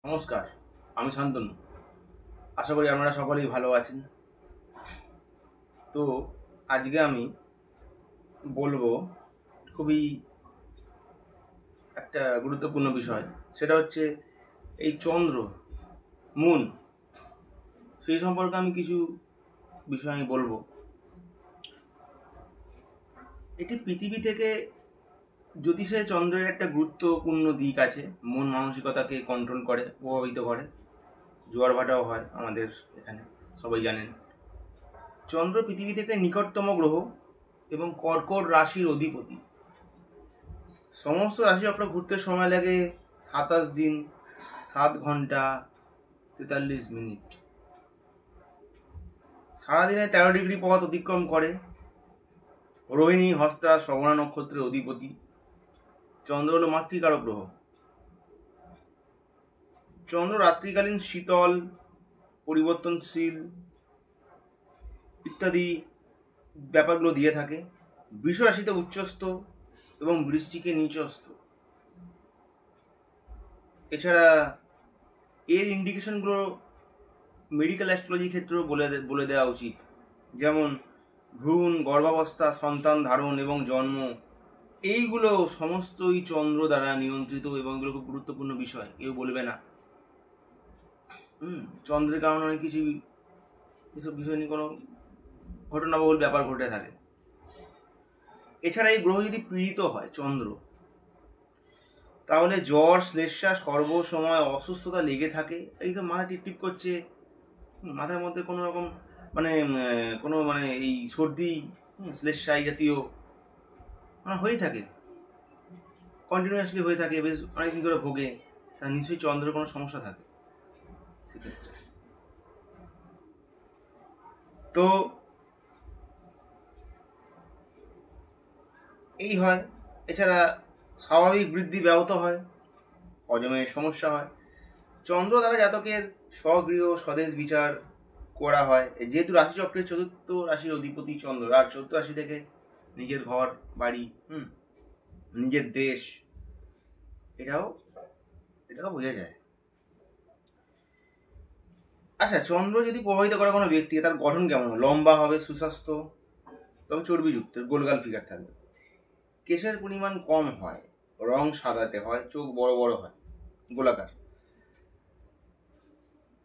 নমস্কার, আমি শান্তনু। আশা করি আপনারা সকলেই ভালো আছেন। তো আজকে আমি বলবো খুবই একটা গুরুত্বপূর্ণ বিষয়। সেটা হচ্ছে এই চন্দ্র, মুন, সেই সম্পর্কে আমি কিছু বিষয় আমি বলবো। এটি পৃথিবী থেকে জ্যোতিষে চন্দ্রের একটা গুরুত্বপূর্ণ দিক আছে। মন মানসিকতাকে কন্ট্রোল করে, প্রভাবিত করে। জোয়ার ভাটাও হয় আমাদের এখানে, সবাই জানেন। চন্দ্র পৃথিবী থেকে নিকটতম গ্রহ এবং কর্কট রাশির অধিপতি। সমস্ত রাশিচক্র ঘুরতে সময় লাগে 27 দিন 7 ঘন্টা 43 মিনিট। সারাদিনে 13 ডিগ্রি পথ অতিক্রম করে। রোহিণী, হস্তা, শ্রবণা নক্ষত্রের অধিপতি। চন্দ্র হল মাতৃকারক গ্রহ। চন্দ্র রাত্রিকালীন শীতল, পরিবর্তনশীল ইত্যাদি ব্যাপারগুলো দিয়ে থাকে। বৃষ রাশিতে উচ্চস্থ এবং বৃশ্চিকে নিচস্থ। এছাড়া এর ইন্ডিকেশনগুলো মেডিকেল অ্যাস্ট্রোলজি ক্ষেত্রেও বলে দেওয়া উচিত। যেমন ভ্রূণ, গর্ভাবস্থা, সন্তান ধারণ এবং জন্ম, এইগুলো সমস্তই চন্দ্র দ্বারা নিয়ন্ত্রিত এবং এগুলো খুব গুরুত্বপূর্ণ বিষয়, কেউ বলবে না। চন্দ্রের কারণে অনেক কিছু এসব বিষয় নিয়ে কোনো ঘটনাবহুল ব্যাপার ঘটে থাকে। এছাড়া এই গ্রহ যদি পীড়িত হয় চন্দ্র, তাহলে জ্বর, শ্লেষ্মা, সর্বসময় অসুস্থতা লেগে থাকে। এই তো মাথা টিপটিপ করছে, মাথার মধ্যে কোনো রকম এই সর্দি, শ্লেষ্মা এই জাতীয় হয়েই থাকে, কন্টিনিউয়াসলি হয়ে থাকে, বেশ অনেকদিন ধরে ভোগে। তার নিশ্চয়ই চন্দ্রের কোনো সমস্যা থাকে সেক্ষেত্রে। তো এই হয়। এছাড়া স্বাভাবিক বৃদ্ধি ব্যাহত হয়, হজমের সমস্যা হয়। চন্দ্র দ্বারা জাতকের স্বগৃহ স্বদেশ বিচার করা হয়। যেহেতু রাশিচক্রের চতুর্থ রাশির অধিপতি চন্দ্র, আর চতুর্থ রাশি থেকে নিজের ঘর বাড়ি, নিজের দেশ, এটাও বোঝা যায়। আচ্ছা, চন্দ্র যদি প্রভাবিত করে কোনো ব্যক্তি, তার গঠন কেমন হবে? লম্বা হবে, সুস্বাস্থ্য, তবে চর্বিযুক্ত, গোলগাল ফিগার থাকবে। কেশের পরিমাণ কম হয়, রং সাদাতে হয়, চোখ বড় বড় হয়, গোলাকার।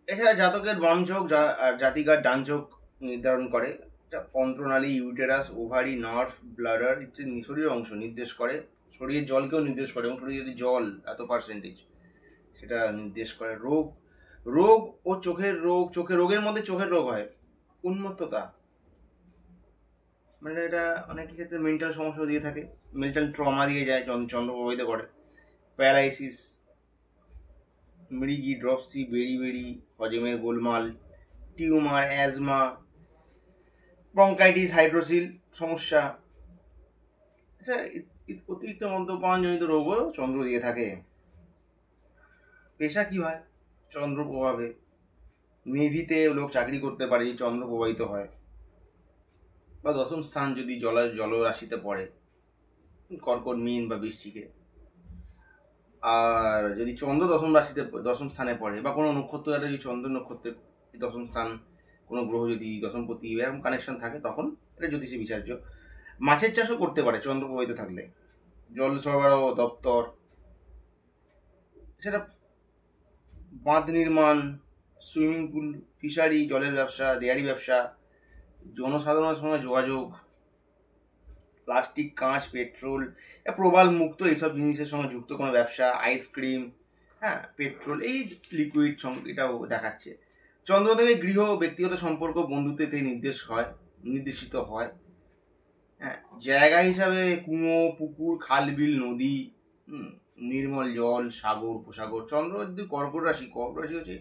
এছাড়া জাতকের বাম চোখ আর জাতিকার ডান চোখ নির্ধারণ করে। অন্ত্রনালী, ইউটেরাস, ওভারি, নার্ভ, ব্লাডার ইত্যাদি শরীরের অংশ নির্দেশ করে। শরীরের জলকেও নির্দেশ করে, এবং শরীরে যদি জল এত পার্সেন্টেজ, সেটা নির্দেশ করে। রোগ ও চোখের রোগের মধ্যে চোখের রোগ হয়। উন্মত্ততা, মানে এটা অনেক ক্ষেত্রে মেন্টাল সমস্যা দিয়ে থাকে, মেন্টাল ট্রমা দিয়ে যায়, চন্দ্র প্রভাবিত করে। প্যারালাইসিস, মৃগী, ড্রপসি, বেরি, হজমের গোলমাল, টিউমার, অ্যাজমা, ব্রঙ্কাইটিস, হাইড্রোসিল সমস্যা। আচ্ছা, অতিরিক্ত মদ্যপানজনিত রোগও চন্দ্র দিয়ে থাকে। পেশা কি হয় চন্দ্র প্রভাবে? নেভিতে লোক চাকরি করতে পারে যদি চন্দ্র প্রভাবিত হয়, বা দশম স্থান যদি জলরাশিতে পড়ে, কর্কট, মীন বা বৃশ্চিকে। আর যদি চন্দ্র দশম স্থানে পড়ে, বা কোনো নক্ষত্র যদি চন্দ্র নক্ষত্রের দশম স্থান, কোনো গ্রহ যদি দশমপতি এরকম কানেকশন থাকে, তখন এটা জ্যোতিষী বিচার্য। মাছের চাষও করতে পারে চন্দ্র প্রভাবিত থাকলে। জল সরবরাহ দপ্তর, সেটা বাঁধ নির্মাণ, সুইমিং পুল, ফিশারি, জলের ব্যবসা, ডেয়ারি ব্যবসা, জনসাধারণের সঙ্গে যোগাযোগ, প্লাস্টিক, কাঁচ, পেট্রোল, প্রবাল মুক্ত এইসব জিনিসের সঙ্গে যুক্ত কোনো ব্যবসা, আইসক্রিম, পেট্রোল, এই লিকুইড এটাও দেখাচ্ছে। চন্দ্র থেকে গৃহ, ব্যক্তিগত সম্পর্ক, বন্ধুত্বে নির্দেশিত হয়। জায়গা হিসাবে কুয়ো, পুকুর, খাল, বিল, নদী, নির্মল জল, সাগর, উপসাগর। চন্দ্র যদি কর্কট রাশি হচ্ছে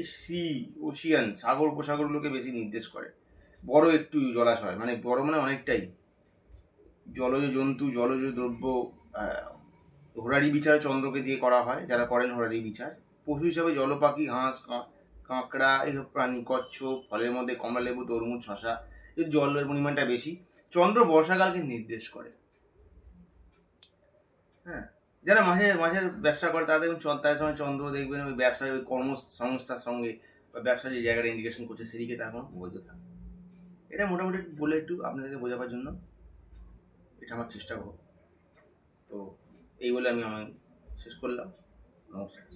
এই ওশিয়ান, সাগর উপসাগরগুলোকে বেশি নির্দেশ করে। বড় একটু জলাশয়, মানে বড় মানে অনেকটাই। জলজ জন্তু, জলজ দ্রব্য, হোরারি বিচার চন্দ্রকে দিয়ে করা হয়, যারা করেন হোরারি বিচার। পশু হিসাবে জলপাখি, হাঁস, কাঁকড়া, এইসব প্রাণী, কচ্ছপ, ফলের মধ্যে কমলালেবু, তরমুজ, শশা, এই জলের পরিমাণটা বেশি। চন্দ্র বর্ষাকালকে নির্দেশ করে। যারা মাঝের ব্যবসা করে তারা দেখবেন তাদের সময় চন্দ্র দেখবেন ওই ব্যবসায় ওই কর্মসংস্থার সঙ্গে বা ব্যবসা যে জায়গাটা ইন্ডিকেশন করছে সেদিকে তার কোনো বৈধ থাকে। এটা মোটামুটি বলে একটু আপনাদেরকে বোঝাবার জন্য এটা আমার চেষ্টা করব। তো এই বলে আমি শেষ করলাম। নমস্কার।